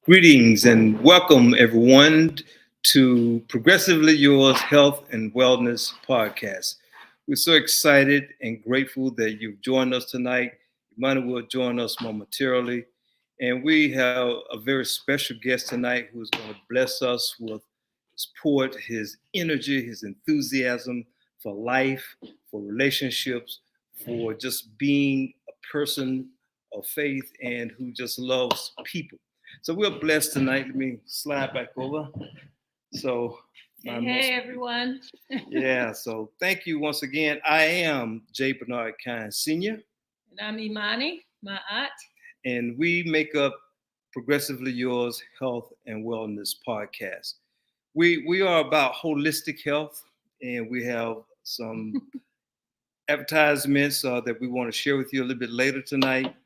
Greetings and welcome everyone to Progressively Yours Health and Wellness Podcast. We're so excited and grateful that you've joined us tonight. Imani will join us momentarily. And we have a very special guest tonight who's going to bless us with support, his energy, his enthusiasm for life, for relationships, for just being a person of faith and who just loves people. So we're blessed tonight. Let me slide back over. So, Hey everyone. Yeah, so thank you once again. I am J. Bernard Kine Sr. And I'm Imani, my aunt. And we make up Progressively Yours Health and Wellness Podcast. We are about holistic health, and we have some advertisements that we want to share with you a little bit later tonight,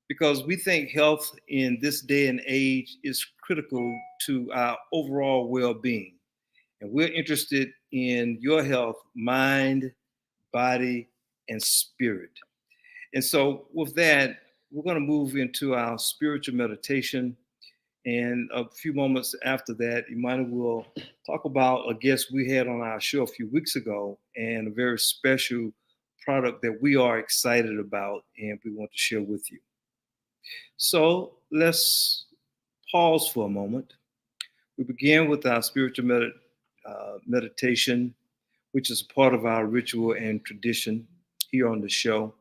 because we think health in this day and age is critical to our overall well-being. And we're interested in your health, mind, body, and spirit. And so with that, we're going to move into our spiritual meditation. And a few moments after that, Imani will talk about a guest we had on our show a few weeks ago and a very special product that we are excited about and we want to share with you. So let's pause for a moment. We begin with our spiritual meditation, which is part of our ritual and tradition here on the show.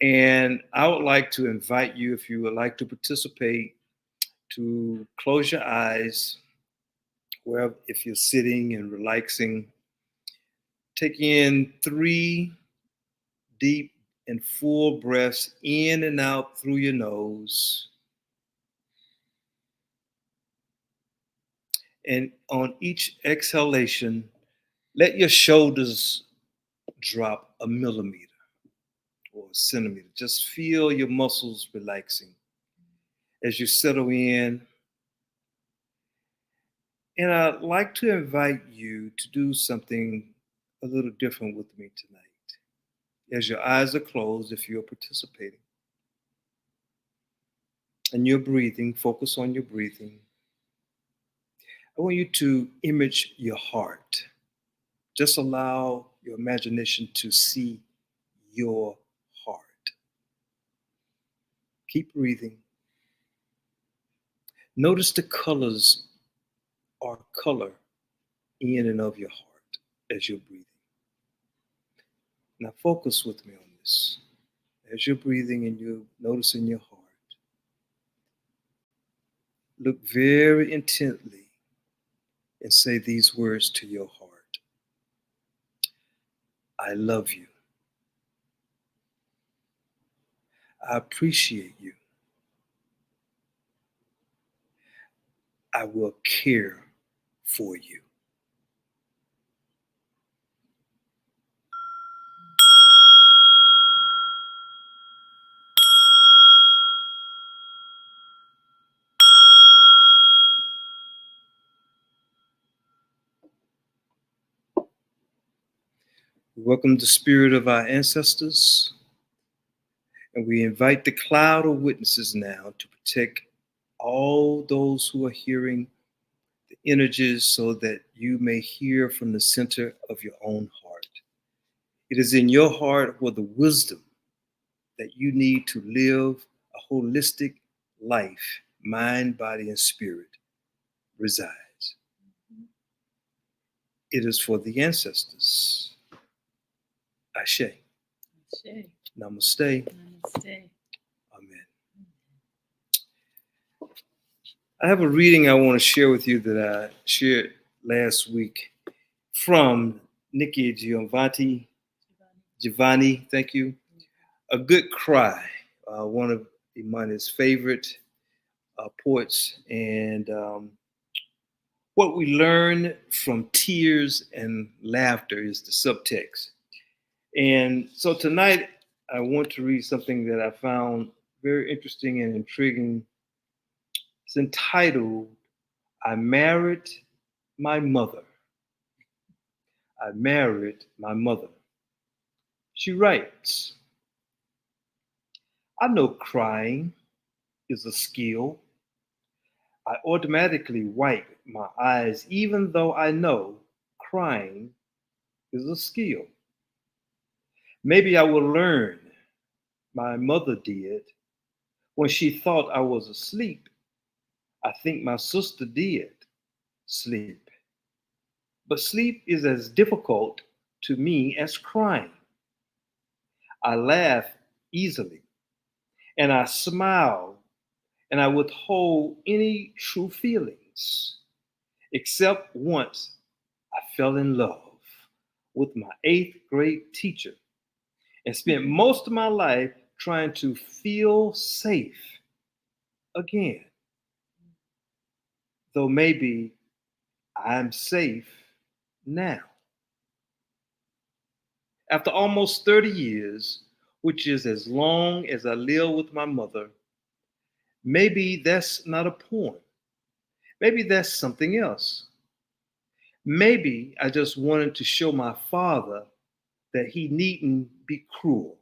And I would like to invite you, if you would like to participate, to close your eyes, wherever, if you're sitting and relaxing. Take in 3 deep and full breaths in and out through your nose. And on each exhalation, let your shoulders drop a millimeter or a centimeter. Just feel your muscles relaxing as you settle in. And I'd like to invite you to do something a little different with me tonight. As your eyes are closed, if you're participating, and you're breathing, focus on your breathing. I want you to image your heart. Just allow your imagination to see your heart. Keep breathing. Notice the colors or color in and of your heart as you're breathing. Now focus with me on this. As you're breathing and you're noticing your heart, look very intently and say these words to your heart. I love you. I appreciate you. I will care for you. We welcome the spirit of our ancestors, and we invite the cloud of witnesses now to protect all those who are hearing the energies so that you may hear from the center of your own heart. It is in your heart where the wisdom that you need to live a holistic life, mind, body, and spirit resides. It is for the ancestors. Ashe. Ashe. Namaste. Namaste. Amen. I have a reading I want to share with you that I shared last week from Nikki Giovanni, thank you. A Good Cry, one of Imani's favorite poets, and what we learn from tears and laughter is the subtext. And so tonight, I want to read something that I found very interesting and intriguing. It's entitled, I Married My Mother. I Married My Mother. She writes, I know crying is a skill. I automatically wipe my eyes, even though I know crying is a skill. Maybe I will learn. My mother did. When she thought I was asleep, I think my sister did sleep. But sleep is as difficult to me as crying. I laugh easily and I smile and I withhold any true feelings, except once I fell in love with my eighth grade teacher and spent most of my life trying to feel safe again. Though maybe I'm safe now. After almost 30 years, which is as long as I live with my mother, maybe that's not a poem. Maybe that's something else. Maybe I just wanted to show my father that he needn't be cruel.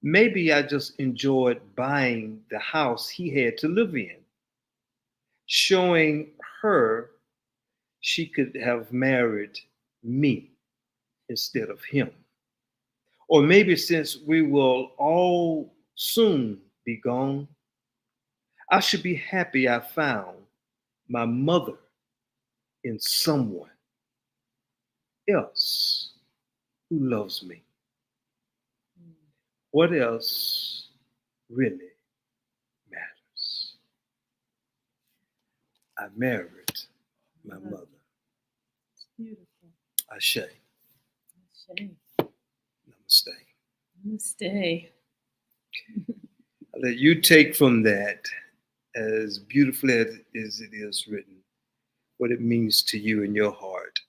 Maybe I just enjoyed buying the house he had to live in, showing her she could have married me instead of him. Or maybe since we will all soon be gone, I should be happy I found my mother in someone else who loves me. What else really matters? I married my mother. It's beautiful. Ashe. Ashe. Namaste. Namaste. I'll let you take from that, as beautifully as it is written, what it means to you in your heart.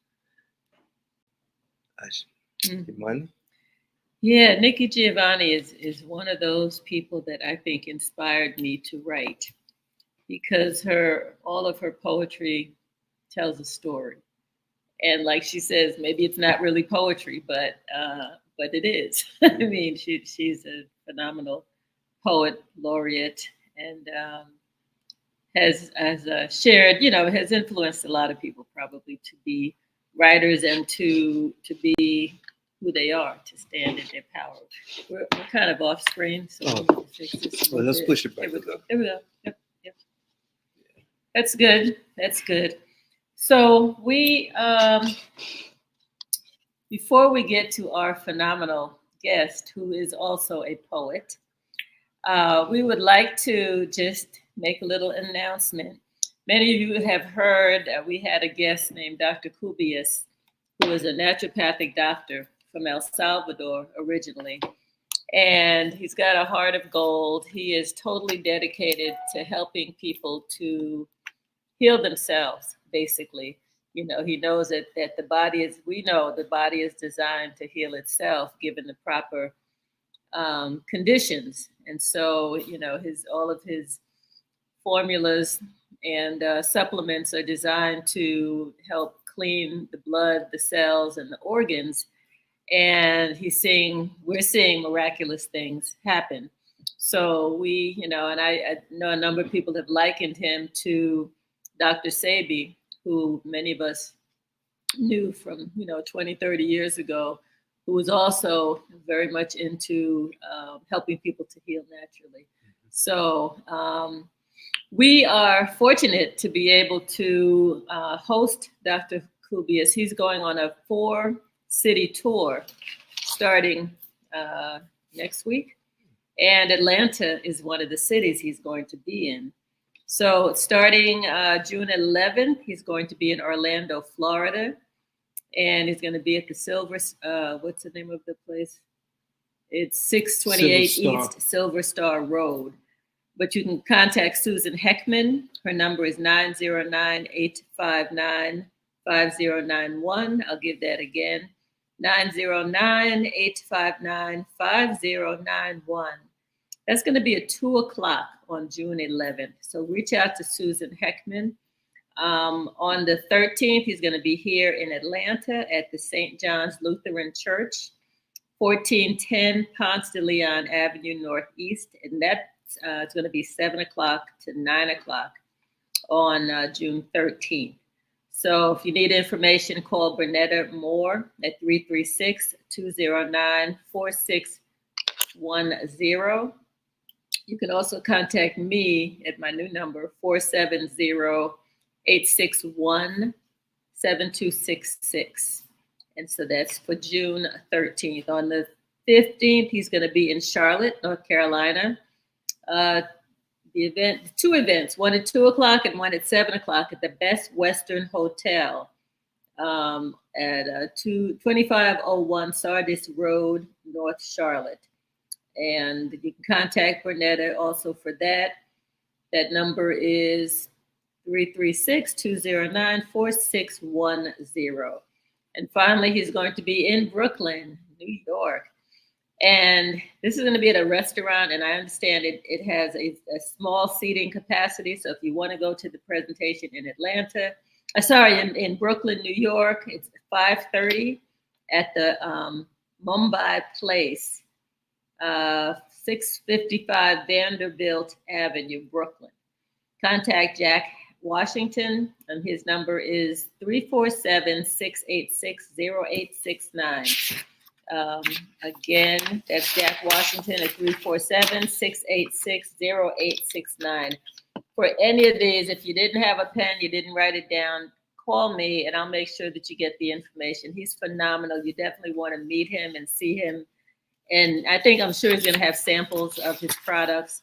Ashe. Imani? Yeah, Nikki Giovanni is one of those people that I think inspired me to write, because all of her poetry tells a story. And like she says, maybe it's not really poetry, but it is. I mean, she's a phenomenal poet laureate, and has shared, has influenced a lot of people probably to be writers and to be who they are, to stand in their power. We're kind of off screen, so we need to fix this. Well, let's push it back. There we go. Yep. That's good. That's good. So we, before we get to our phenomenal guest, who is also a poet, we would like to just make a little announcement. Many of you have heard we had a guest named Dr. Kubias, who is a naturopathic doctor from El Salvador originally. And he's got a heart of gold. He is totally dedicated to helping people to heal themselves, basically. He knows that the body is designed to heal itself given the proper conditions. And so, all of his formulas and supplements are designed to help clean the blood, the cells, and the organs. And we're seeing miraculous things happen. So and I know a number of people have likened him to Dr. Sebi, who many of us knew from, 20, 30 years ago, who was also very much into helping people to heal naturally. So we are fortunate to be able to host Dr. Kubias. He's going on a 4-city tour starting next week. And Atlanta is one of the cities he's going to be in. So starting June 11th, he's going to be in Orlando, Florida. And he's going to be at the what's the name of the place? It's 628 East Silver Star Road. But you can contact Susan Heckman. Her number is 909-859-5091. I'll give that again, 909-859-5091. That's going to be at 2:00 on June 11th. So reach out to Susan Heckman. On the 13th, he's going to be here in Atlanta at the St. John's Lutheran Church, 1410 Ponce de Leon Avenue Northeast. And that's it's going to be 7:00 to 9:00. on June 13th. So if you need information, call Bernetta Moore at 336-209-4610. You can also contact me at my new number, 470-861-7266. And so that's for June 13th. On the 15th, he's going to be in Charlotte, North Carolina. Two events, one at 2 o'clock and one at 7 o'clock at the Best Western Hotel at 2501 Sardis Road, North Charlotte. And you can contact Bernetta also for that. That number is 336-209-4610. And finally, he's going to be in Brooklyn, New York. And this is going to be at a restaurant, and I understand it has a small seating capacity. So if you want to go to the presentation in in Brooklyn, New York, it's 5:30 at the Mumbai Place, 655 Vanderbilt Avenue, Brooklyn. Contact Jack Washington, and his number is 347-686-0869. Again, that's Jack Washington at 347-686-0869. For any of these, if you didn't have a pen, you didn't write it down, call me and I'll make sure that you get the information. He's phenomenal. You definitely want to meet him and see him. And I'm sure he's going to have samples of his products.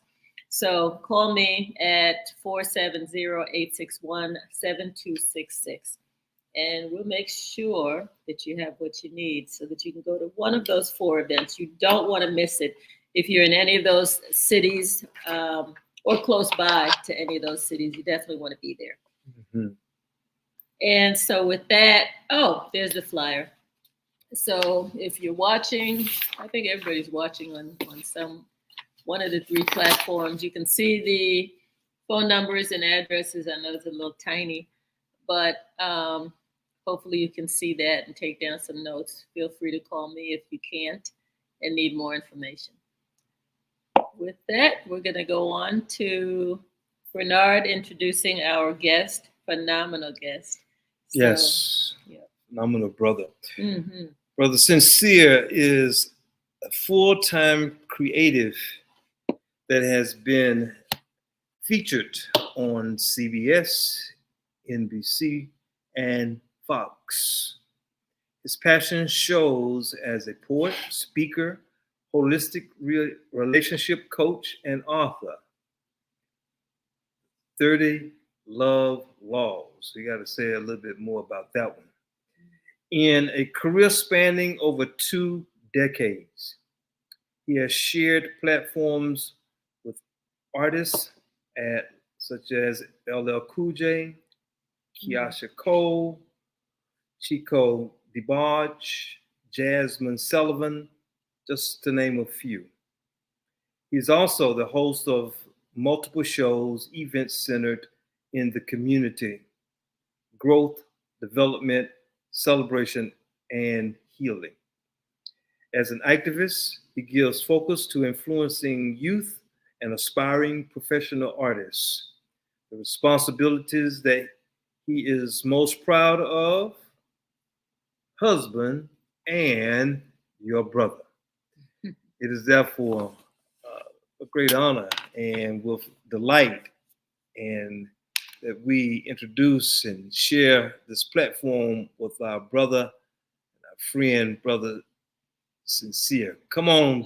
So call me at 470-861-7266. And we'll make sure that you have what you need so that you can go to one of those 4 events. You don't want to miss it. If you're in any of those cities or close by to any of those cities, you definitely want to be there. Mm-hmm. And so with that, there's the flyer. So if you're watching, I think everybody's watching on one of the 3 platforms. You can see the phone numbers and addresses. I know it's a little tiny, but hopefully you can see that and take down some notes. Feel free to call me if you can't and need more information. With that, we're going to go on to Bernard introducing our guest, phenomenal guest. Yes, phenomenal brother. Mm-hmm. Brother Sinsear is a full-time creative that has been featured on CBS, NBC, and FOX. His passion shows as a poet, speaker, holistic relationship coach, and author. 30 Love Laws. We got to say a little bit more about that one. In a career spanning over 2 decades, he has shared platforms with artists such as LL Cool J, Keyshia Cole, Chico DeBarge, Jazmine Sullivan, just to name a few. He's also the host of multiple shows, events centered in the community, growth, development, celebration, and healing. As an activist, he gives focus to influencing youth and aspiring professional artists. The responsibilities that he is most proud of: husband and your brother. It is therefore a great honor and with delight and that we introduce and share this platform with our brother, our friend, Brother Sinsear. Come on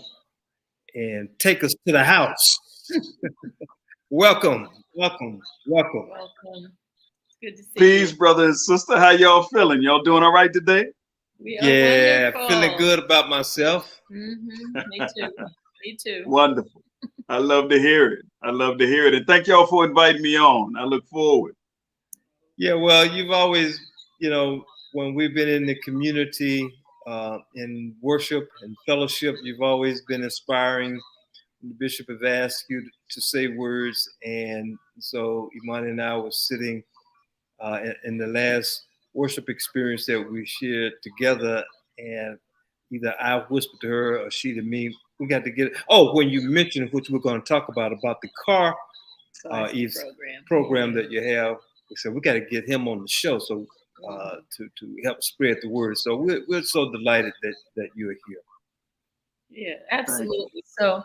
and take us to the house. Welcome. It's good to see Peace, you. brother and sister. How y'all feeling? Y'all doing all right today? We are wonderful. Feeling good about myself. Mm-hmm. Me too. Wonderful. I love to hear it. And thank y'all for inviting me on. I look forward. Yeah, well, you've always, when we've been in the community, in worship and fellowship, you've always been inspiring. The bishop have asked you to say words, and so Imani and I were sitting in the last worship experience that we shared together, and either I whispered to her or she to me. We got to get it. Oh, when you mentioned, which we're going to talk about the car Eve's program that you have. We said we got to get him on the show to help spread the word. So we're so delighted that you're here. Yeah, absolutely. So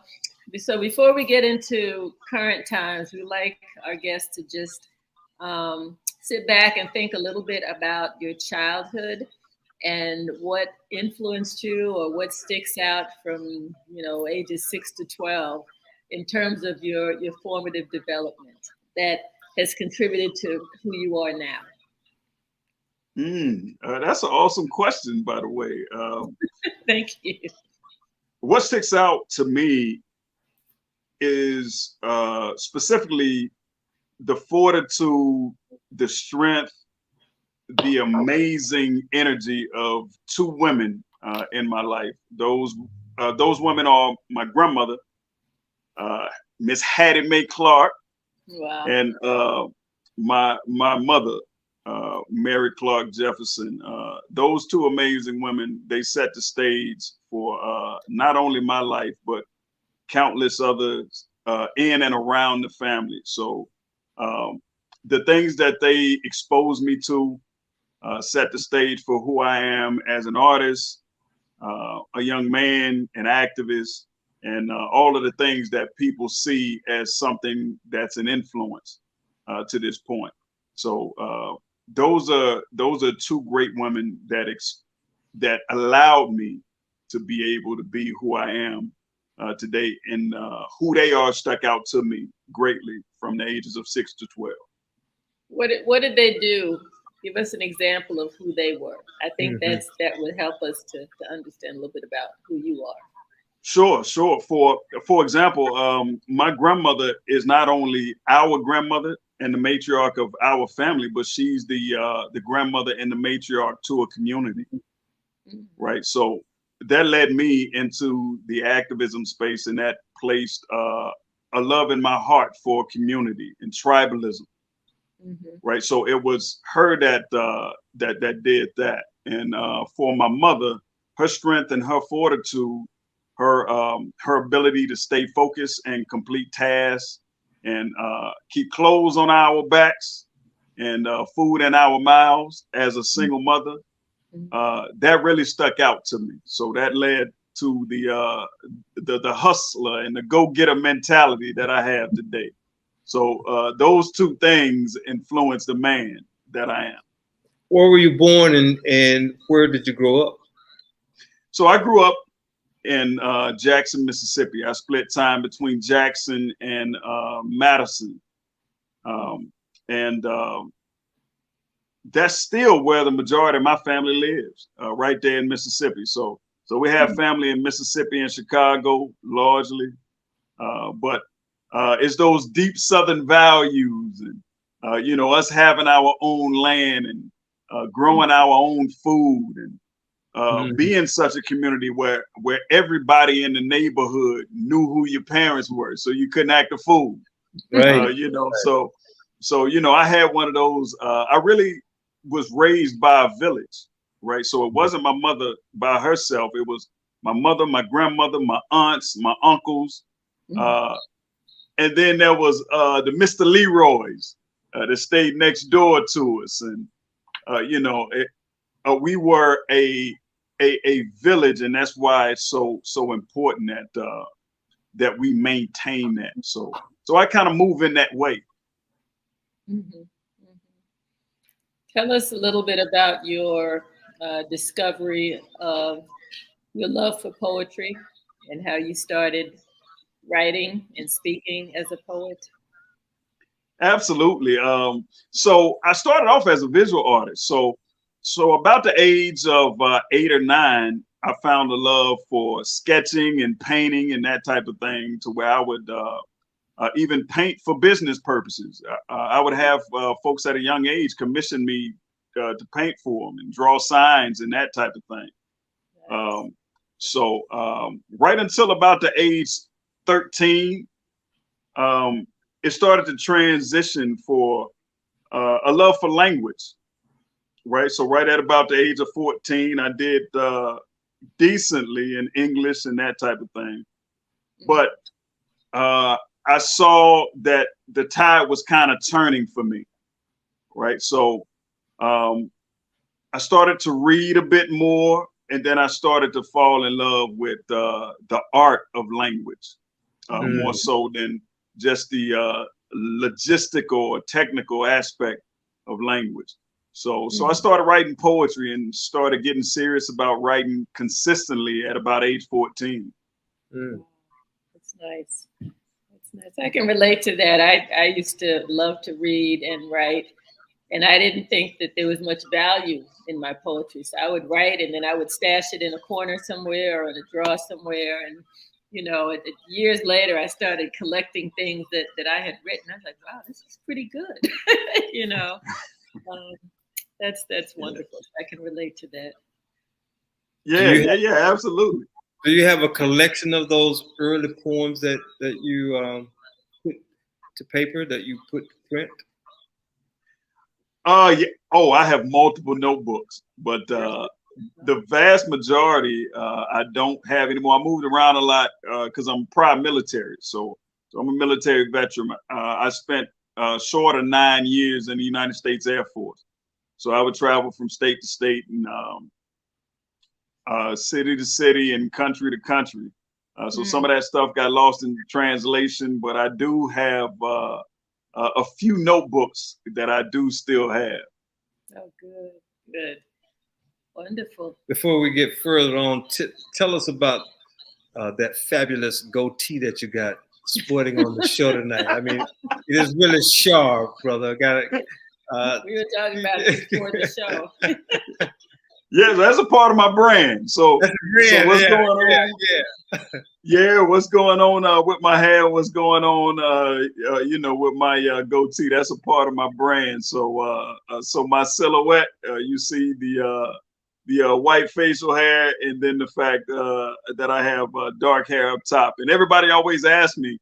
before we get into current times, we like our guests to just sit back and think a little bit about your childhood and what influenced you or what sticks out from, ages 6 to 12 in terms of your formative development that has contributed to who you are now. That's an awesome question, by the way. Thank you. What sticks out to me is specifically the fortitude, the strength, the amazing energy of two women in my life. Those women are my grandmother, Miss Hattie Mae Clark, wow, and my mother, Mary Clark Jefferson. Those two amazing women, they set the stage for not only my life, but countless others in and around the family. So the things that they exposed me to set the stage for who I am as an artist, a young man, an activist, and all of the things that people see as something that's an influence to this point. So those are two great women that allowed me to be able to be who I am today, and who they are stuck out to me greatly from the ages of 6 to 12. What did they do? Give us an example of who they were. I think that would help us to understand a little bit about who you are. Sure. For example, my grandmother is not only our grandmother and the matriarch of our family, but she's the grandmother and the matriarch to a community, right? So that led me into the activism space, and that placed a love in my heart for community and tribalism. Right. So it was her that did that. And for my mother, her strength and her fortitude, her ability to stay focused and complete tasks, and keep clothes on our backs and food in our mouths as a single mother, that really stuck out to me. So that led to the hustler and the go-getter mentality that I have today. So those two things influence the man that I am. Where were you born, and where did you grow up? So I grew up in Jackson, Mississippi. I split time between Jackson and Madison. And that's still where the majority of my family lives, right there in Mississippi. So we have family in Mississippi and Chicago largely, but it's those deep Southern values, and us having our own land and growing our own food, and being such a community where everybody in the neighborhood knew who your parents were, so you couldn't act a fool. Right. Right. So I had one of those. I really was raised by a village, right? So it wasn't my mother by herself. It was my mother, my grandmother, my aunts, my uncles. And then there was the Mr. Leroy's that stayed next door to us. And, we were a village, and that's why it's so important that we maintain that. So I kind of move in that way. Tell us a little bit about your discovery of your love for poetry and how you started writing and speaking as a poet. Absolutely. So I started off as a visual artist. So about the age of 8 or 9, I found a love for sketching and painting and that type of thing, to where I would even paint for business purposes. I would have folks at a young age commission me to paint for them and draw signs and that type of thing. Nice. So right until about the age 13, it started to transition for a love for language, right? So right at about the age of 14, I did decently in English and that type of thing. But I saw that the tide was kind of turning for me, right? So I started to read a bit more, and then I started to fall in love with the art of language, more so than just the logistical or technical aspect of language. So I started writing poetry and started getting serious about writing consistently at about age 14. That's nice. That's nice. I can relate to that. I used to love to read and write, and I didn't think that there was much value in my poetry. So I would write, and then I would stash it in a corner somewhere or in a drawer somewhere. And, you know, years later, I started collecting things that I had written. I was like, wow, this is pretty good. You know, that's wonderful. I can relate to that. Yeah, absolutely. Do you have a collection of those early poems that you put to paper, that you put to print? Yeah. Oh, I have multiple notebooks, but the vast majority I don't have anymore. I moved around a lot because I'm prior military, so I'm a military veteran. I spent short of 9 years in the United States Air Force, so I would travel from state to state and city to city and country to country. So some of that stuff got lost in translation, but I do have a few notebooks that I do still have. Oh, good. Wonderful. Before we get further on, tell us about that fabulous goatee that you got sporting on the show tonight. I mean, it is really sharp, brother. Got it. We were talking about this before the show. Yeah, that's a part of my brand. So what's going on? Yeah, what's going on with my hair? What's going on? With my goatee? That's a part of my brand. So, so my silhouette, you see the white facial hair, and then the fact that I have dark hair up top. And everybody always asks me,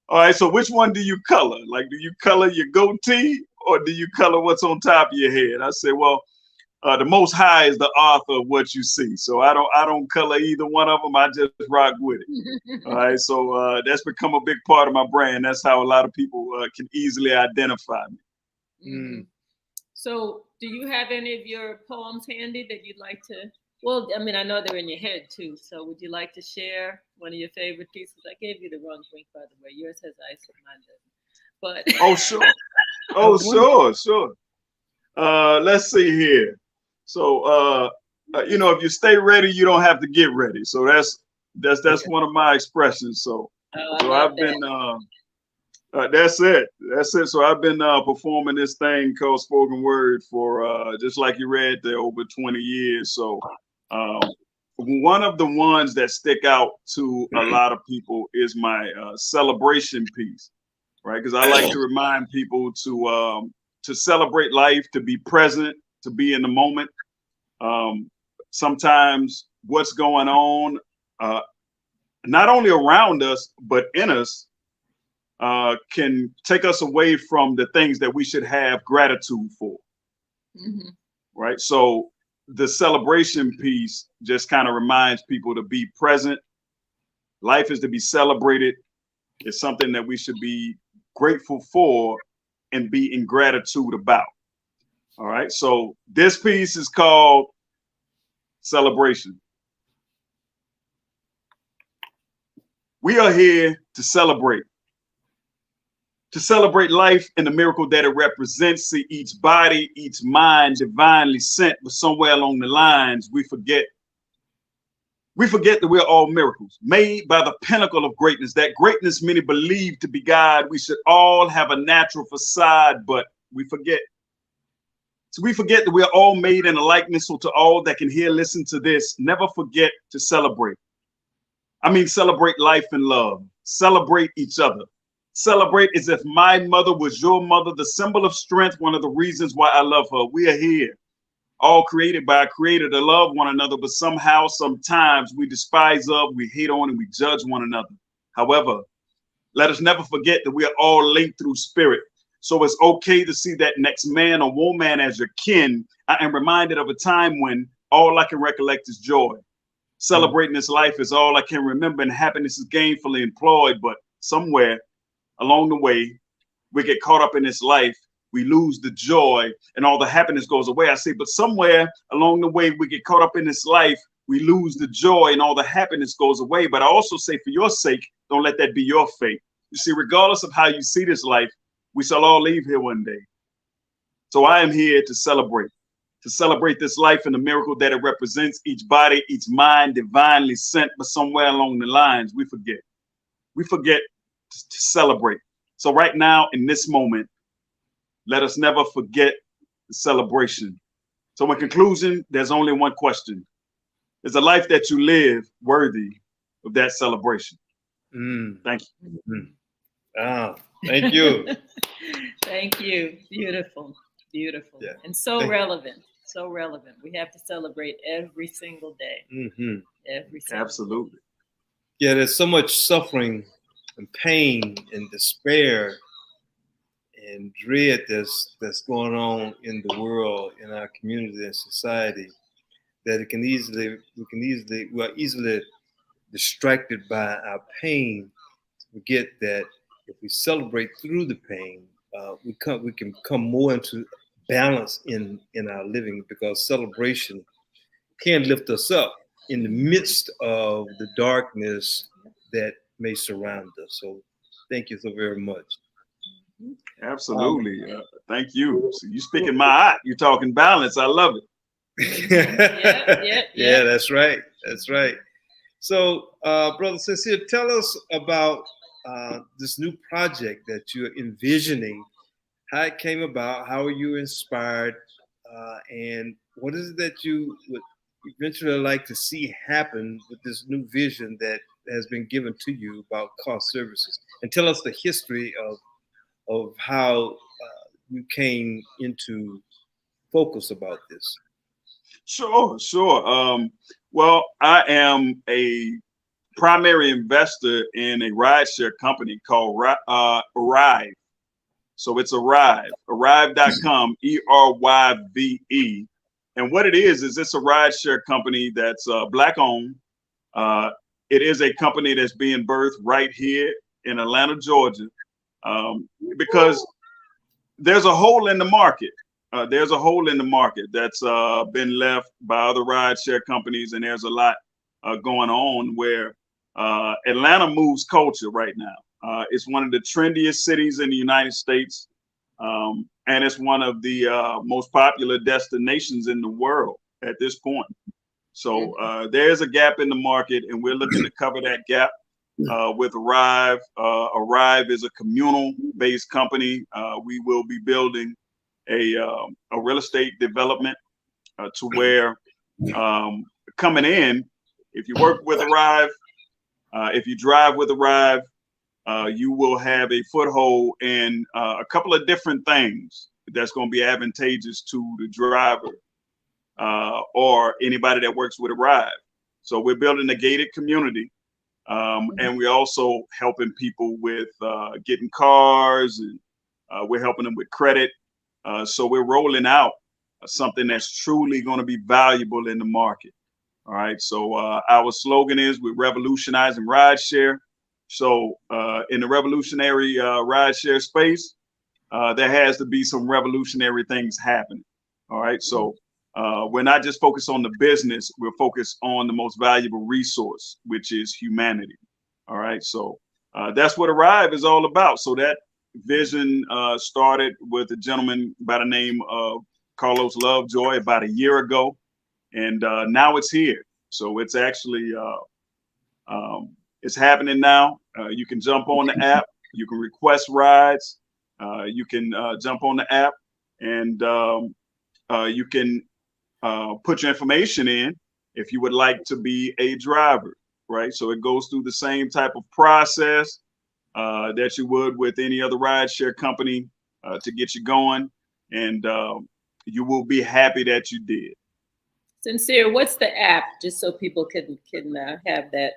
all right, so which one do you color? Like, do you color your goatee or do you color what's on top of your head? I say, well, the Most High is the author of what you see. So I don't color either one of them. I just rock with it. All right. So that's become a big part of my brand. That's how a lot of people can easily identify me. So do you have any of your poems handy that you'd like to? Well, I mean, I know they're in your head too. So would you like to share one of your favorite pieces? I gave you the wrong drink, by the way. Yours has ice and mine doesn't. But oh, sure. Oh, sure. Let's see here. So, if you stay ready, you don't have to get ready. So that's one of my expressions. So, I've been, that's it. So I've been performing this thing called spoken word for just like you read there, over 20 years. So, one of the ones that stick out to a lot of people is my celebration piece, right? Because I like to remind people to celebrate life, to be present, to be in the moment. Sometimes what's going on, not only around us, but in us, can take us away from the things that we should have gratitude for. Right. So the celebration piece just kind of reminds people to be present. Life is to be celebrated. It's something that we should be grateful for and be in gratitude about. All right, so this piece is called Celebration. We are here to celebrate life and the miracle that it represents. See, each body, each mind divinely sent, but somewhere along the lines, we forget that we're all miracles made by the pinnacle of greatness. That greatness many believe to be God. We should all have a natural facade, but we forget. So we forget that we are all made in a likeness. So to all that can hear, listen to this, never forget to celebrate. I mean, celebrate life and love. Celebrate each other. Celebrate as if my mother was your mother, the symbol of strength, one of the reasons why I love her. We are here, all created by a creator to love one another, but somehow, sometimes we despise of, we hate on, and we judge one another. However, let us never forget that we are all linked through spirit. So it's okay to see that next man or woman as your kin. I am reminded of a time when all I can recollect is joy. Celebrating this life is all I can remember, and happiness is gainfully employed. But somewhere along the way, we get caught up in this life. We lose the joy and all the happiness goes away. I say, but somewhere along the way, we get caught up in this life. We lose the joy and all the happiness goes away. But I also say, for your sake, don't let that be your fate. You see, regardless of how you see this life, we shall all leave here one day. So I am here to celebrate this life and the miracle that it represents, each body, each mind divinely sent, but somewhere along the lines, we forget to celebrate. So right now, in this moment, let us never forget the celebration. So in conclusion, there's only one question. Is a life that you live worthy of that celebration? Thank you. Thank you. Thank you. Beautiful. Beautiful. Yeah. And so relevant. So relevant. We have to celebrate every single day. Every single Absolutely. day. Yeah, there's so much suffering and pain and despair and dread that's going on in the world, in our community and society, that we are easily distracted by our pain. Forget that if we celebrate through the pain, we can come more into balance in our living, because celebration can lift us up in the midst of the darkness that may surround us. So thank you so very much. Absolutely. Thank you. So you speaking my eye. You're talking balance. I love it. Yeah, that's right. That's right. So, Brother Sinsear, tell us about this new project that you're envisioning, how it came about, how you were inspired, and what is it that you would eventually like to see happen with this new vision that has been given to you about cost services, and tell us the history of how you came into focus about this. Sure. Well, I am a primary investor in a rideshare company called Arrive. So it's Arrive.com, ERYVE. And what it is it's a rideshare company that's Black owned. It is a company that's being birthed right here in Atlanta, Georgia, because there's a hole in the market. There's a hole in the market that's been left by other rideshare companies, and there's a lot going on where Atlanta moves culture right now. It's one of the trendiest cities in the United States, and it's one of the most popular destinations in the world at this point. So there's a gap in the market, and we're looking to cover that gap with Arrive. Arrive is a communal-based company. We will be building a real estate development to where coming in, if you work with Arrive, if you drive with Arrive, you will have a foothold in a couple of different things that's going to be advantageous to the driver or anybody that works with Arrive. So we're building a gated community, and we're also helping people with getting cars, and we're helping them with credit. So we're rolling out something that's truly going to be valuable in the market. All right. So our slogan is we're revolutionizing rideshare. So in the revolutionary rideshare space, there has to be some revolutionary things happening. All right. So we're not just focused on the business. We're focused on the most valuable resource, which is humanity. All right. So that's what Arrive is all about. So that vision started with a gentleman by the name of Carlos Lovejoy about a year ago. And now it's here. So it's actually, it's happening now. You can jump on the app. You can request rides. You can jump on the app, and you can put your information in if you would like to be a driver, right? So it goes through the same type of process that you would with any other rideshare company to get you going. And you will be happy that you did. Sinsear, what's the app, just so people can have that?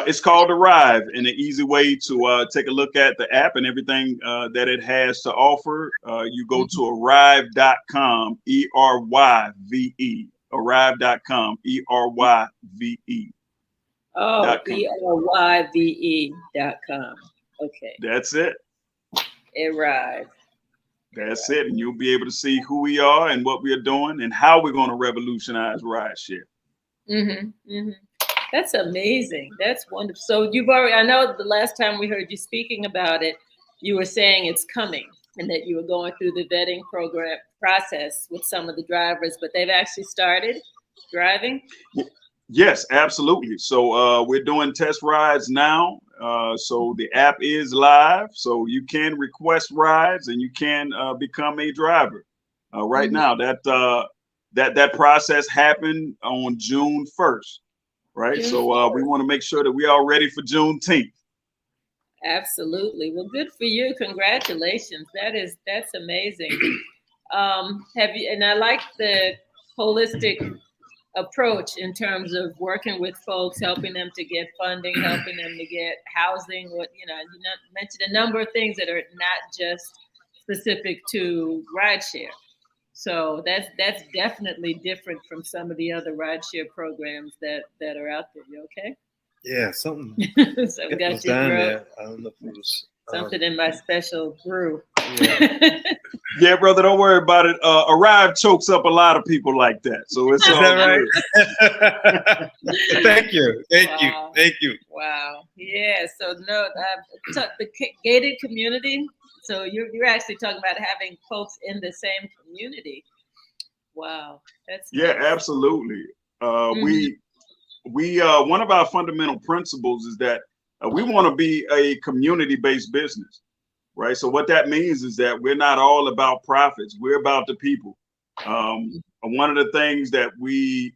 It's called Arrive, and an easy way to take a look at the app and everything that it has to offer. You go to Arrive.com, ERYVE, Arrive.com, ERYVE. Oh, ERYVE.com. Okay. That's it. Arrive. That's it. And you'll be able to see who we are and what we are doing and how we're going to revolutionize rideshare. Mm-hmm. Mm-hmm. That's amazing. That's wonderful. So you've already, I know the last time we heard you speaking about it, you were saying it's coming and that you were going through the vetting program process with some of the drivers, but they've actually started driving? Yes, absolutely. So we're doing test rides now. So the app is live. So you can request rides and you can become a driver. Right now, that process happened on June 1st. Right. June So 4th. we want to make sure that we are ready for Juneteenth. Absolutely. Well, good for you. Congratulations. That's amazing. Have you, and I like the holistic approach in terms of working with folks, helping them to get funding, helping them to get housing. What you mentioned a number of things that are not just specific to rideshare. So that's definitely different from some of the other rideshare programs that are out there. You okay? Yeah, something So was got your down throat. there. I don't know if it was Something in my special brew. Yeah. Yeah, brother, don't worry about it. Arrive chokes up a lot of people like that. So it's Is all that right? Thank you. Wow. Thank you. Wow. Yeah. So no, the gated community. So you're actually talking about having folks in the same community. Wow. That's Yeah, nice. absolutely. We one of our fundamental principles is that we want to be a community-based business, right? So what that means is that we're not all about profits. We're about the people. One of the things that we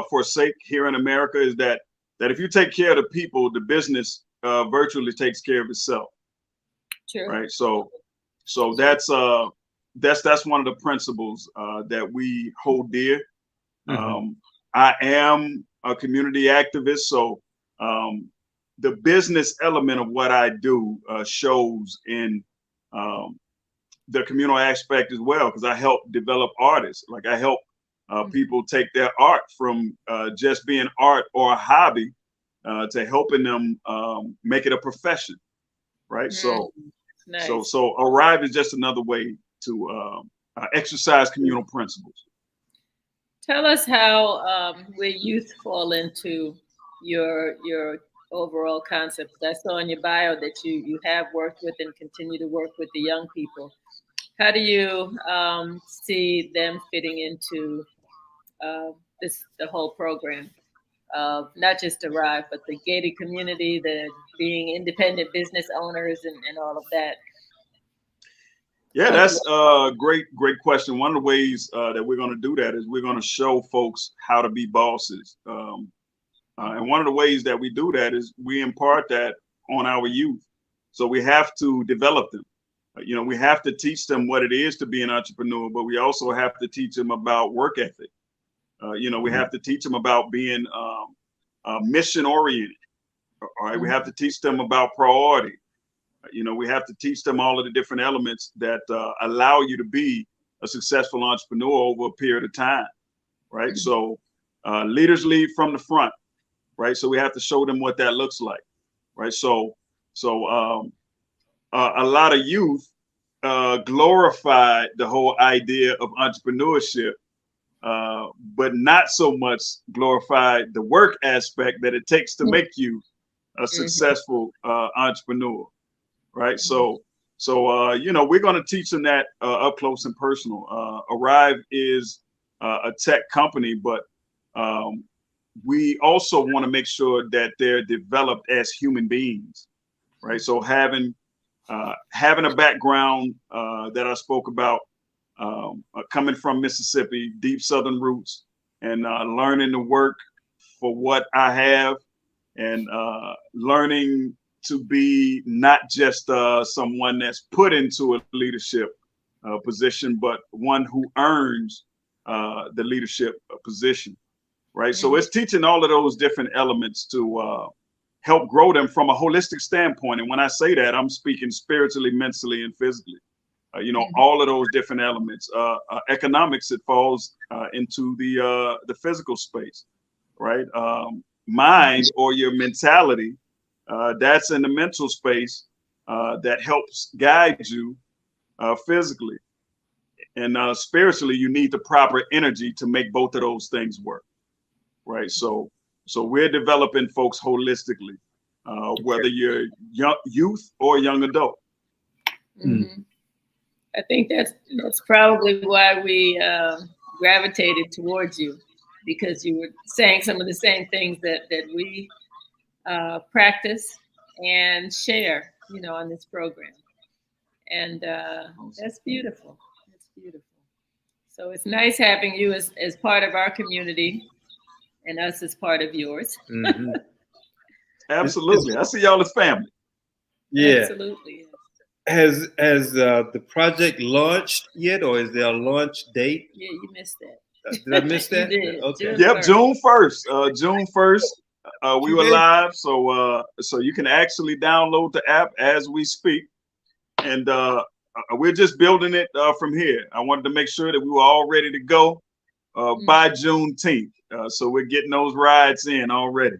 forsake here in America is that if you take care of the people, the business virtually takes care of itself. True. Right. So that's one of the principles that we hold dear. I am a community activist, so the business element of what I do shows in the communal aspect as well, because I help develop artists. Like I help people take their art from just being art or a hobby to helping them make it a profession. Right. So Nice. so Arrive is just another way to exercise communal principles. Tell us how where youth fall into your overall concept. I saw in your bio that you have worked with and continue to work with the young people. How do you see them fitting into the whole program of not just Arrive, but the gated community, the being independent business owners, and all of that? Yeah, that's a great question. One of the ways that we're going to do that is we're going to show folks how to be bosses. And one of the ways that we do that is we impart that on our youth. So we have to develop them. We have to teach them what it is to be an entrepreneur, but we also have to teach them about work ethic. We have to teach them about being mission oriented. All right. We have to teach them about priority. We have to teach them all of the different elements that allow you to be a successful entrepreneur over a period of time, right? So leaders lead from the front, right? So we have to show them what that looks like, right? So a lot of youth glorify the whole idea of entrepreneurship, but not so much glorify the work aspect that it takes to make you a successful entrepreneur. Right. So we're going to teach them that up close and personal. Arrive is a tech company, but we also want to make sure that they're developed as human beings. Right. So having a background that I spoke about, coming from Mississippi, deep Southern roots, and learning to work for what I have, and learning to be not just someone that's put into a leadership position, but one who earns the leadership position, right? So it's teaching all of those different elements to help grow them from a holistic standpoint. And when I say that, I'm speaking spiritually, mentally, and physically. All of those different elements. Economics, it falls into the physical space, right? Mind or your mentality. That's in the mental space, that helps guide you physically. And spiritually, you need the proper energy to make both of those things work, right? So we're developing folks holistically, whether you're youth or young adult. Mm-hmm. I think that's probably why we gravitated towards you, because you were saying some of the same things that we practice and share, on this program. And that's beautiful. That's beautiful. So it's nice having you as part of our community and us as part of yours. Mm-hmm. Absolutely. I see y'all as family. Yeah. Absolutely. Has the project launched yet, or is there a launch date? Yeah, you missed that. Did I miss that? You did. Okay. Yep, June 1st. June 1st. We were days. live, so you can actually download the app as we speak, and we're just building it from here. I wanted to make sure that we were all ready to go by Juneteenth, so we're getting those rides in already.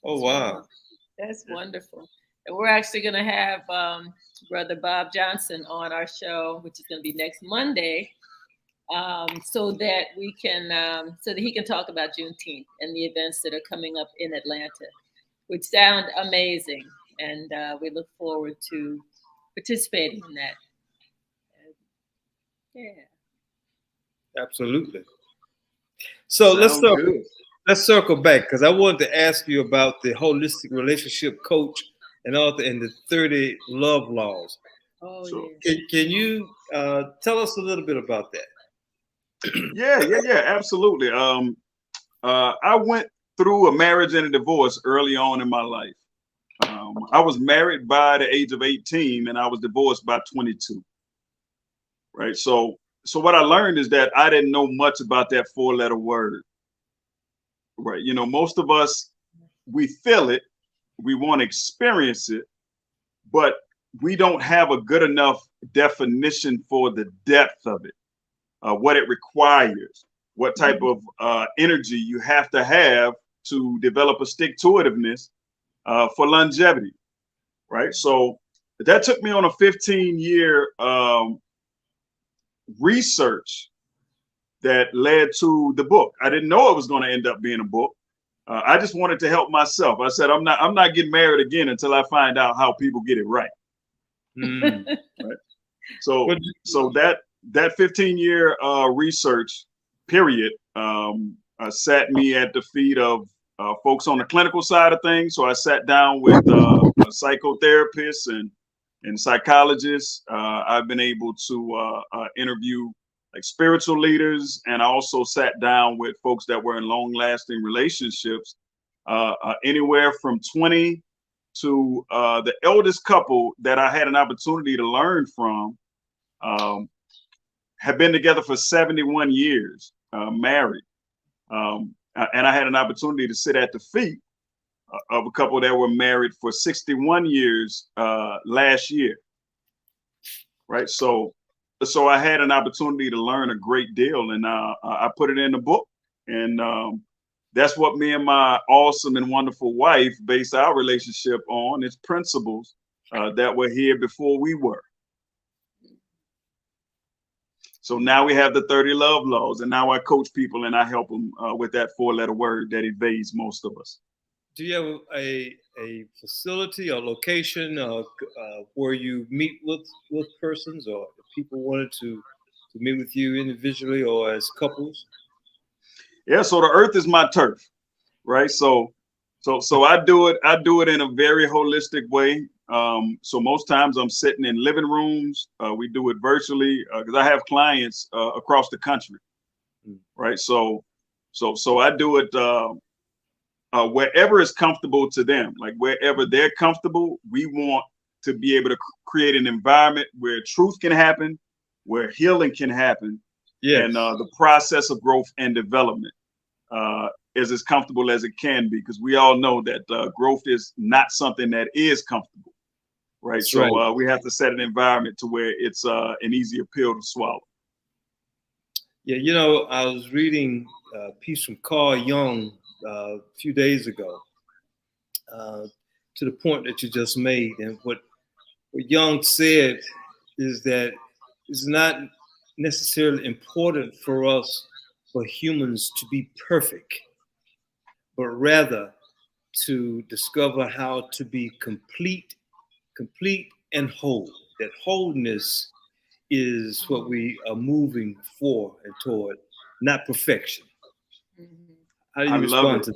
Oh wow, that's wonderful. And we're actually going to have Brother Bob Johnson on our show, which is going to be next Monday, so that we can, so that he can talk about Juneteenth and the events that are coming up in Atlanta, which sound amazing, and we look forward to participating in that. Yeah, absolutely. So let's circle back, because I wanted to ask you about the Holistic Relationship Coach and Author and the 30 Love Laws. Oh, sure. Yeah. Can you tell us a little bit about that? Yeah, absolutely. I went through a marriage and a divorce early on in my life. I was married by the age of 18 and I was divorced by 22. Right. So what I learned is that I didn't know much about that 4-letter word. Right. Most of us, we feel it, we want to experience it, but we don't have a good enough definition for the depth of it, what it requires, what type of energy you have to develop a stick-to-itiveness for longevity. Right. So that took me on a 15-year research that led to the book. I didn't know it was going to end up being a book. I just wanted to help myself. I said, I'm not getting married again until I find out how people get it right. Right. So that 15-year research period sat me at the feet of folks on the clinical side of things. So I sat down with psychotherapists and psychologists. I've been able to interview like spiritual leaders, and I also sat down with folks that were in long-lasting relationships, anywhere from 20 to the eldest couple that I had an opportunity to learn from, have been together for 71 years, married. And I had an opportunity to sit at the feet of a couple that were married for 61 years last year. Right. So I had an opportunity to learn a great deal, and I put it in the book. And that's what me and my awesome and wonderful wife based our relationship on. It's principles that were here before we were. So now we have the 30 Love Laws, and now I coach people and I help them with that 4-letter word that evades most of us. Do you have a facility or location where you meet with persons, or if people wanted to meet with you individually or as couples? Yeah, so the earth is my turf, right? So I do it in a very holistic way. So most times I'm sitting in living rooms. We do it virtually because I have clients across the country, right? So I do it wherever is comfortable to them. Like wherever they're comfortable, we want to be able to create an environment where truth can happen, where healing can happen, and the process of growth and development is as comfortable as it can be, because we all know that growth is not something that is comfortable, right? That's so right. We have to set an environment to where it's an easier pill to swallow. Yeah, I was reading a piece from Carl Jung a few days ago, to the point that you just made, and what what Young said is that it's not necessarily important for us, for humans, to be perfect, but rather to discover how to be complete and whole. That wholeness is what we are moving for and toward, not perfection. How do I you love respond it. to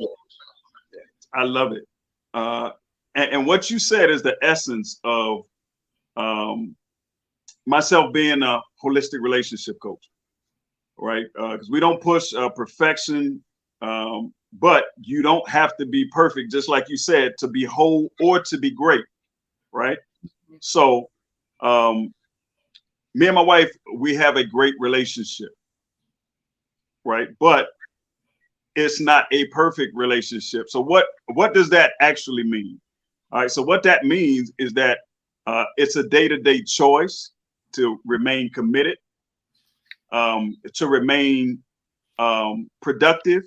that? I love it. And what you said is the essence of myself being a holistic relationship coach, right? Because we don't push perfection, but you don't have to be perfect, just like you said, to be whole or to be great, right? So, me and my wife, we have a great relationship, right? But it's not a perfect relationship. So what does that actually mean? All right. So what that means is that it's a day-to-day choice to remain committed, to remain productive,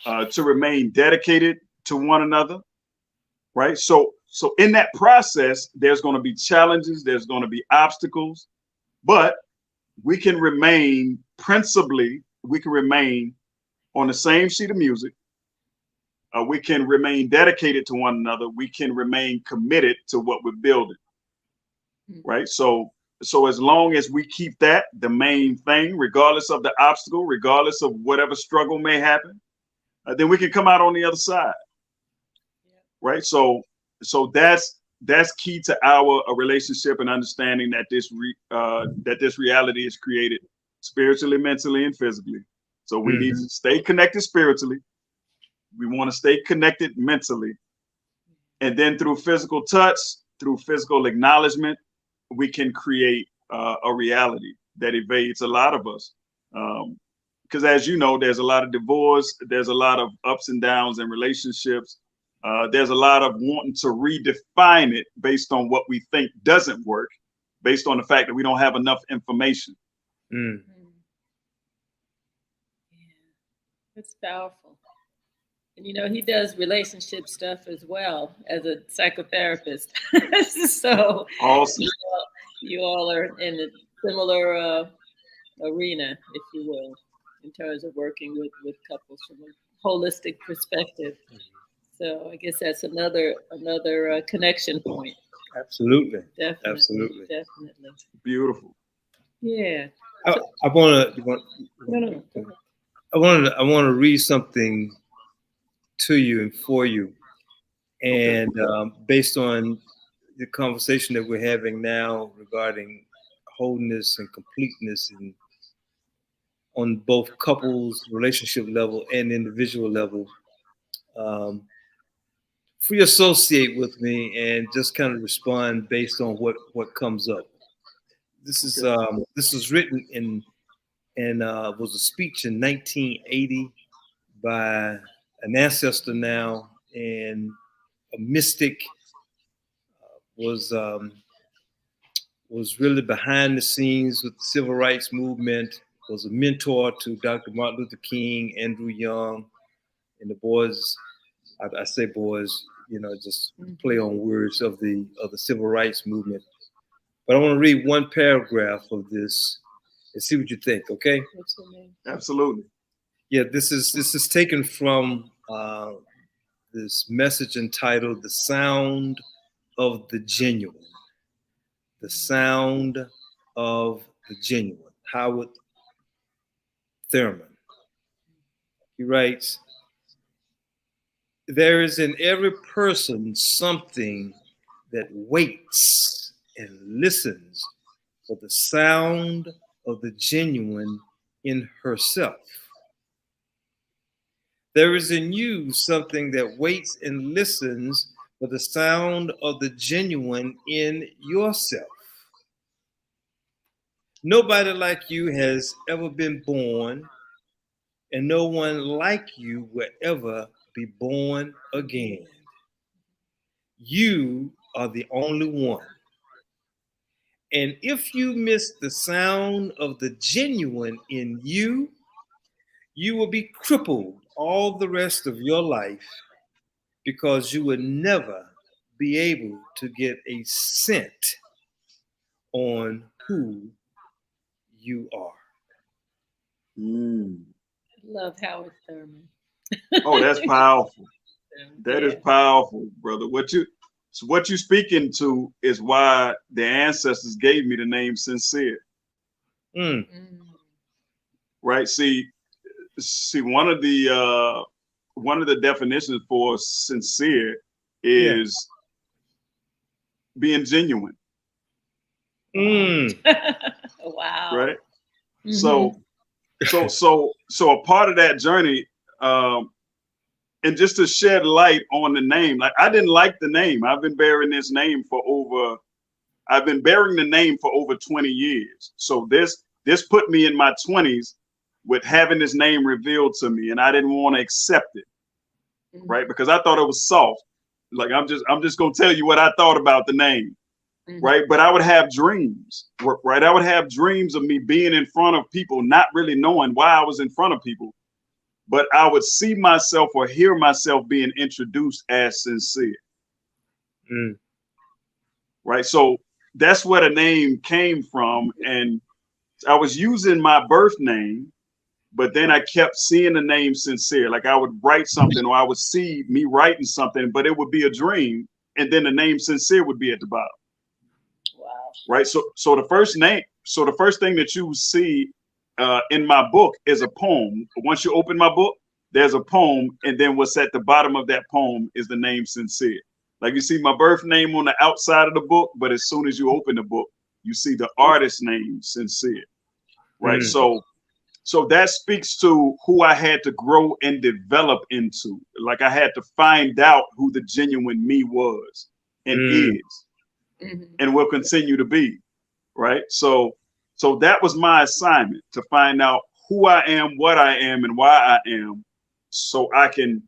to remain dedicated to one another. Right. So in that process, there's going to be challenges, there's going to be obstacles, but we can remain on the same sheet of music. We can remain dedicated to one another. We can remain committed to what we're building. Right. So as long as we keep that the main thing, regardless of the obstacle, regardless of whatever struggle may happen, then we can come out on the other side. Right. So that's key to our relationship, and understanding that this reality is created spiritually, mentally, and physically. So we need to stay connected spiritually. We want to stay connected mentally. And then through physical touch, through physical acknowledgement, we can create a reality that evades a lot of us. Because as you know, there's a lot of divorce. There's a lot of ups and downs in relationships. There's a lot of wanting to redefine it based on what we think doesn't work, based on the fact that we don't have enough information. Yeah, that's powerful. And he does relationship stuff as well as a psychotherapist. So Awesome. you all are in a similar arena, if you will, in terms of working with couples from a holistic perspective. So I guess that's another connection point. Absolutely. Definitely. Absolutely. Definitely. Beautiful. Yeah. I want to. No. I want to read something to you and for you, and based on the conversation that we're having now regarding wholeness and completeness, and on both couples relationship level and individual level. Free associate with me and just kind of respond based on what comes up. This is written in and was a speech in 1980 by an ancestor now and a mystic. Was really behind the scenes with the civil rights movement. Was a mentor to Dr. Martin Luther King, Andrew Young, and the boys. I say boys, just play on words of the civil rights movement. But I want to read one paragraph of this and see what you think. Okay? What's the name? Absolutely. Yeah, this is taken from this message entitled "The Sound of the Genuine." The Sound of the Genuine. Howard Thurman. He writes, "There is in every person something that waits and listens for the sound of the genuine in herself. There is in you something that waits and listens for the sound of the genuine in yourself. Nobody like you has ever been born, and no one like you will ever be born again. You are the only one. And if you miss the sound of the genuine in you, you will be crippled all the rest of your life because you will never be able to get a scent on who you are. Love Howard Thurman. Oh, that's powerful. That is Yeah. powerful, brother. What you speaking to is why the ancestors gave me the name Sinsear. Mm. Right? See, one of the definitions for sincere is being genuine. Mm. Wow. Right? Mhm. So a part of that journey, and just to shed light on the name, like I didn't like the name. I've been bearing the name for over 20 years. So this put me in my 20s with having this name revealed to me, and I didn't want to accept it, right? Because I thought it was soft. Like I'm just gonna tell you what I thought about the name, right? But I would have dreams, right? I would have dreams of me being in front of people, not really knowing why I was in front of people, but I would see myself or hear myself being introduced as sincere. Right. So that's where the name came from. And I was using my birth name, but then I kept seeing the name Sinsear. Like I would write something or I would see me writing something, but it would be a dream. And then the name Sinsear would be at the bottom. Wow. Right. So the first thing that you see in my book is a poem. Once you open my book, there's a poem. And then what's at the bottom of that poem is the name Sinsear. Like you see my birth name on the outside of the book, but as soon as you open the book, you see the artist name Sinsear. Right. So that speaks to who I had to grow and develop into. Like I had to find out who the genuine me was and is and will continue to be. Right. So that was my assignment, to find out who I am, what I am, and why I am, so I can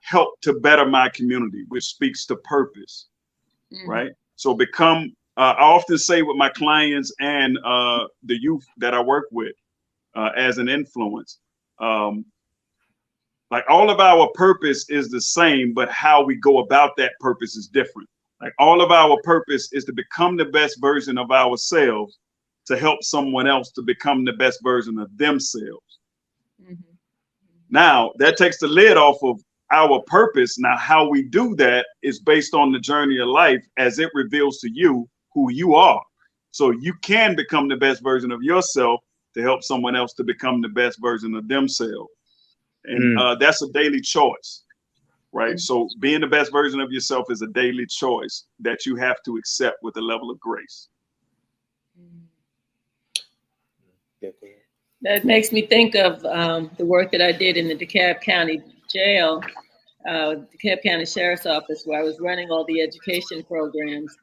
help to better my community, which speaks to purpose. Right. So I often say with my clients and the youth that I work with as an influence, like all of our purpose is the same, but how we go about that purpose is different. Like all of our purpose is to become the best version of ourselves, to help someone else to become the best version of themselves. Now that takes the lid off of our purpose. Now, how we do that is based on the journey of life as it reveals to you who you are. So you can become the best version of yourself to help someone else to become the best version of themselves. And that's a daily choice, right? So being the best version of yourself is a daily choice that you have to accept with a level of grace. That makes me think of the work that I did in the DeKalb County Jail, DeKalb County Sheriff's Office, where I was running all the education programs.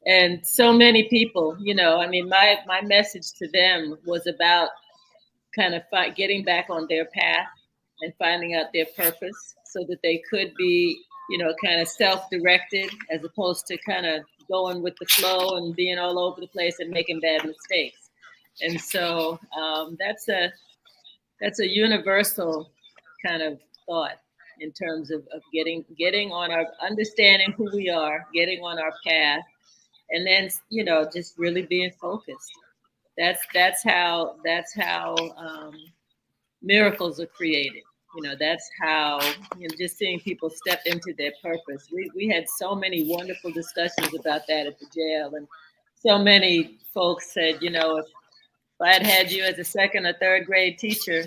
And so many people, I mean, my message to them was about kind of getting back on their path and finding out their purpose so that they could be, kind of self-directed, as opposed to kind of going with the flow and being all over the place and making bad mistakes. And so that's a universal kind of thought in terms of getting on our, understanding who we are, getting on our path, and then just really being focused. That's how miracles are created. That's how just seeing people step into their purpose. We had so many wonderful discussions about that at the jail, and so many folks said, if I had you as a second or third grade teacher,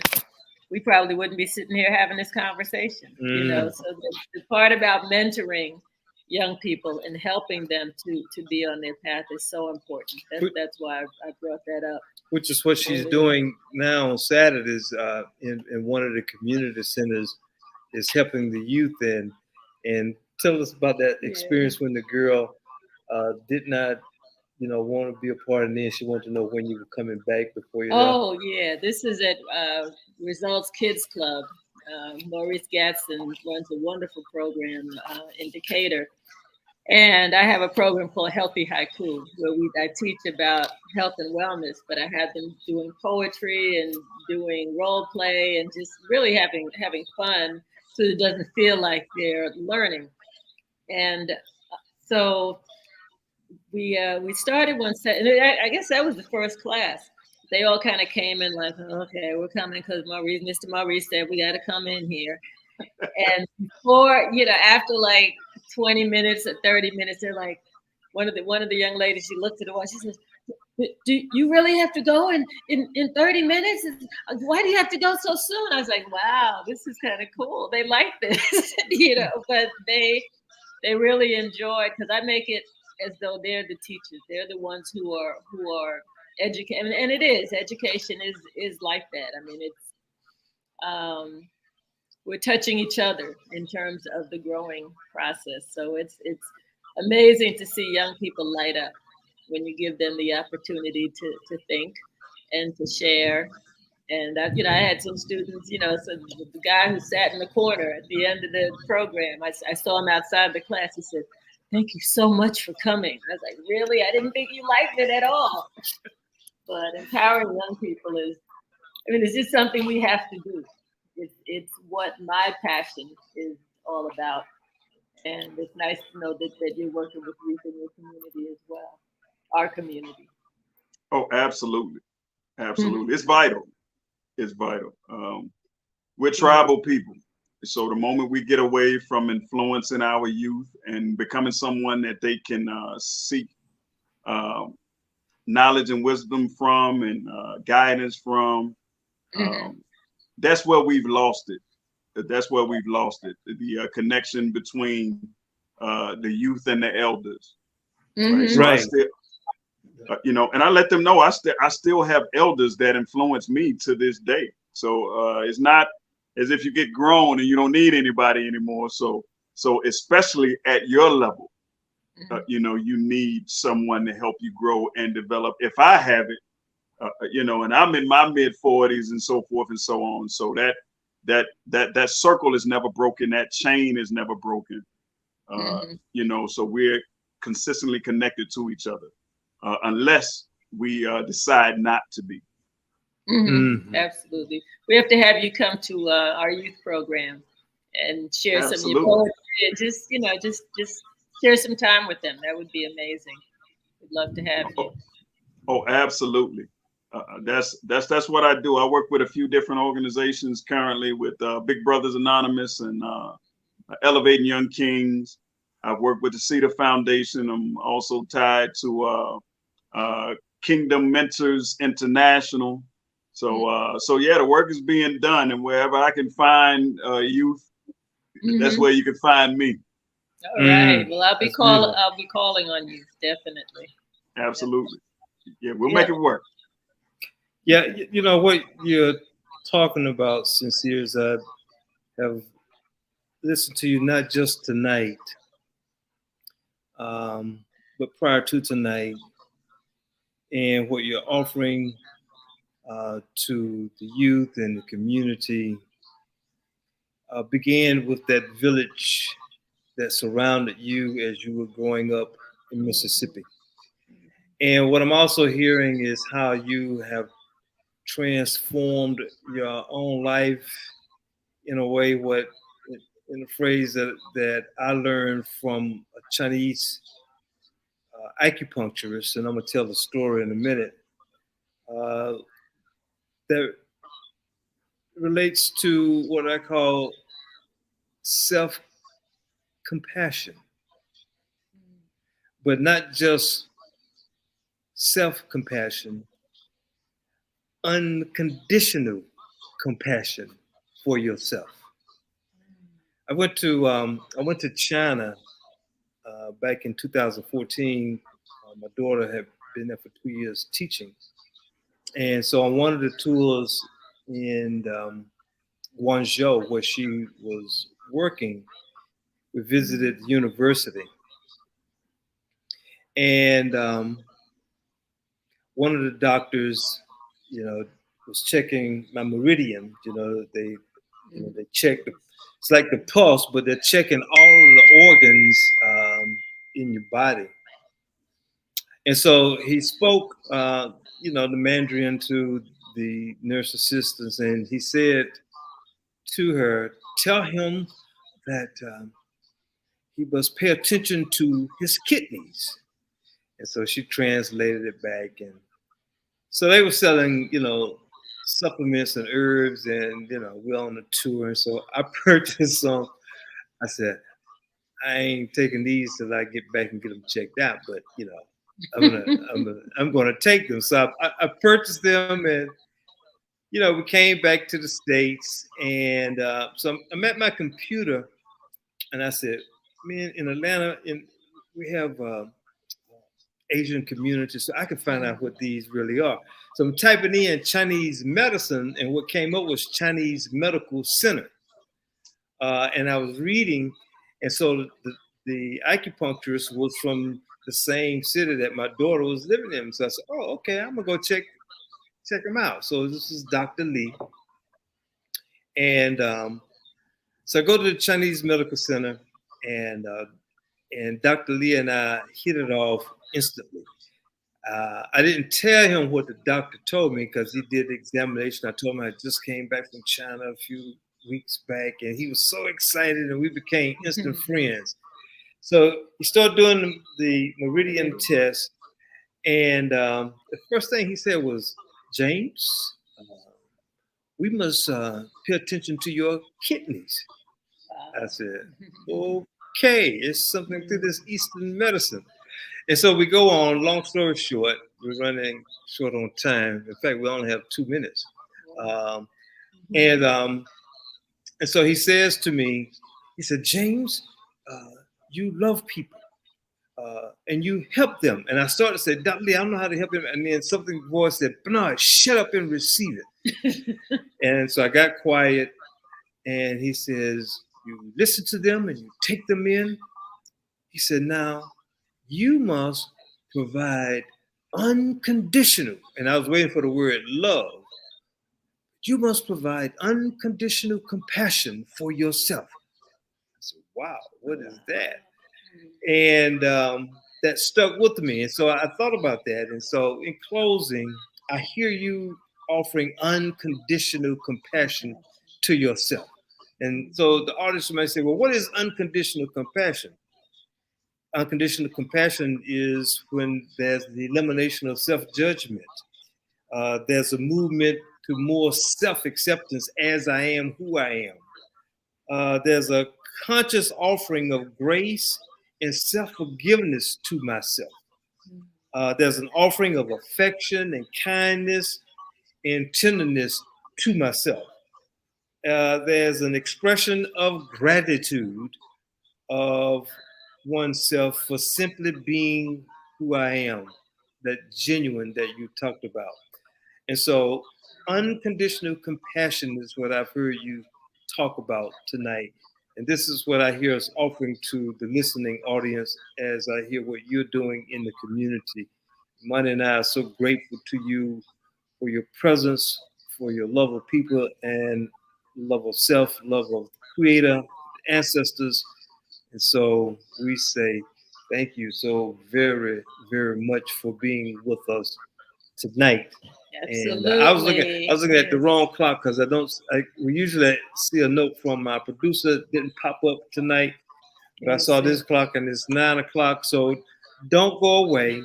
we probably wouldn't be sitting here having this conversation. So the part about mentoring young people and helping them to be on their path is so important. That's why I brought that up. Which is what she's doing now on Saturdays in one of the community centers, is helping the youth. And tell us about that experience when the girl did not want to be a part, and then she wanted to know when you were coming back before you left. Oh, yeah. This is at Results Kids Club. Maurice Gatson runs a wonderful program in Decatur. And I have a program called Healthy Haiku, where I teach about health and wellness, but I have them doing poetry and doing role play and just really having fun, so it doesn't feel like they're learning. And So we started one set, and I guess that was the first class. They all kind of came in like, okay, we're coming because Mr. Maurice said we got to come in here. And before, after like 20 minutes or 30 minutes, they're like, one of the young ladies, she looked at the watch, she says, do you really have to go in 30 minutes? Why do you have to go so soon? I was like, wow, this is kind of cool. They like this, but they really enjoy, because I make it as though they're the teachers. They're the ones who are educated, and it is, education is like that. I mean, it's we're touching each other in terms of the growing process. So it's amazing to see young people light up when you give them the opportunity to think and to share. And I had some students, so the guy who sat in the corner at the end of the program, I saw him outside the class. He said, "Thank you so much for coming." I was like, "Really? I didn't think you liked it at all." But empowering young people it's just something we have to do. It's what my passion is all about. And it's nice to know that you're working with youth in your community as well, our community. Oh, absolutely. Absolutely. It's vital. It's vital. We're tribal people. So the moment we get away from influencing our youth and becoming someone that they can seek knowledge and wisdom from and guidance from, that's where we've lost it. That's where we've lost it. The connection between the youth and the elders. Right. So Right. I still, and I let them know I still have elders that influence me to this day. So it's not as if you get grown and you don't need anybody anymore. So especially at your level, you need someone to help you grow and develop. If I have it, and I'm in my mid 40s and so forth and so on. So that circle is never broken. That chain is never broken. So we're consistently connected to each other, unless we decide not to be. Absolutely. We have to have you come to our youth program and share some of your poetry and just share some time with them. That would be amazing. We'd love to have you. Oh, absolutely. That's what I do. I work with a few different organizations currently with Big Brothers Anonymous and Elevating Young Kings. I've worked with the Cedar Foundation. I'm also tied to Kingdom Mentors International. So yeah, the work is being done, and wherever I can find youth, that's where you can find me. All right. Well, I'll be calling on you, definitely. Absolutely. Yeah, we'll make it work. Yeah, what you're talking about, Sinsear, is I have listened to you not just tonight, but prior to tonight, and what you're offering to the youth and the community began with that village that surrounded you as you were growing up in Mississippi. And what I'm also hearing is how you have transformed your own life in a way, in a phrase that I learned from a Chinese acupuncturist, and I'm gonna tell the story in a minute, that relates to what I call self-compassion, but not just self-compassion, unconditional compassion for yourself. I went to China back in 2014. My daughter had been there for 2 years teaching, and so on one of the tours in Guangzhou, where she was working, we visited the university, and one of the doctors, was checking my meridian. They check it's like the pulse, but they're checking all of the organs in your body. And so he spoke, the Mandarin to the nurse assistants, and he said to her, "Tell him that he must pay attention to his kidneys. And so she translated it back. And so they were selling, supplements and herbs, and, we're on a tour. And so I purchased some. I said, I ain't taking these till I get back and get them checked out, but I'm gonna take them. So I purchased them, and we came back to the States, and so I'm at my computer, and I said, man, in Atlanta, we have Asian community, so I can find out what these really are. So I'm typing in Chinese medicine, and what came up was Chinese Medical Center. And I was reading, and so the acupuncturist was from the same city that my daughter was living in. So I said, oh, okay, I'm gonna go check him out. So this is Dr. Lee. And so I go to the Chinese Medical Center, and Dr. Lee and I hit it off instantly. I didn't tell him what the doctor told me because he did the examination. I told him I just came back from China a few weeks back, and he was so excited, and we became instant friends. So he started doing the meridian test, and the first thing he said was, James, we must pay attention to your kidneys. I said, okay, it's something to this Eastern medicine. And so we go on, long story short, we're running short on time. In fact, we only have 2 minutes. And so he says to me, he said, James, you love people and you help them. And I started to say, Dr. Lee, I don't know how to help them. And then something voice said, Bernard, shut up and receive it. And so I got quiet, and he says, you listen to them and you take them in. He said, now you must provide unconditional, and I was waiting for the word love. You must provide unconditional compassion for yourself. I said, wow, what is that? And that stuck with me. And so I thought about that. And so in closing, I hear you offering unconditional compassion to yourself. And so the audience might say, well, what is unconditional compassion? Unconditional compassion is when there's the elimination of self-judgment. There's a movement to more self-acceptance as I am who I am. There's a conscious offering of grace and self-forgiveness to myself. There's an offering of affection and kindness and tenderness to myself. There's an expression of gratitude of oneself for simply being who I am, that genuine that you talked about. And so unconditional compassion is what I've heard you talk about tonight. And this is what I hear us offering to the listening audience as I hear what you're doing in the community. Money and I are so grateful to you for your presence, for your love of people and love of self, love of Creator, ancestors. And so we say thank you so very, very much for being with us tonight. Absolutely. And I was looking at the wrong clock because we usually see a note from my producer. It didn't pop up tonight, but I saw this clock and it's 9 o'clock. So don't go away.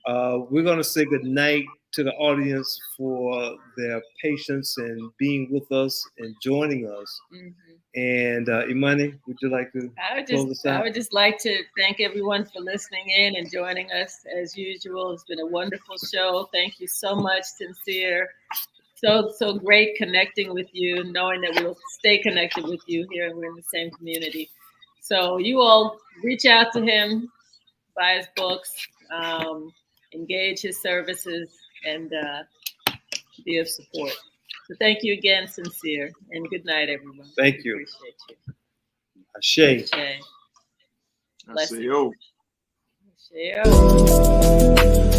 We're going to say good night to the audience for their patience and being with us and joining us. Mm-hmm. And Imani, would you like to close us out? I would just like to thank everyone for listening in and joining us as usual. It's been a wonderful show. Thank you so much, Sinsear. So great connecting with you, knowing that we'll stay connected with you here and we're in the same community. So you all reach out to him, buy his books, engage his services, and be of support. So thank you again, Sinsear, and good night, everyone. Thank you. Appreciate you. Ashe. Ashe. Ashe.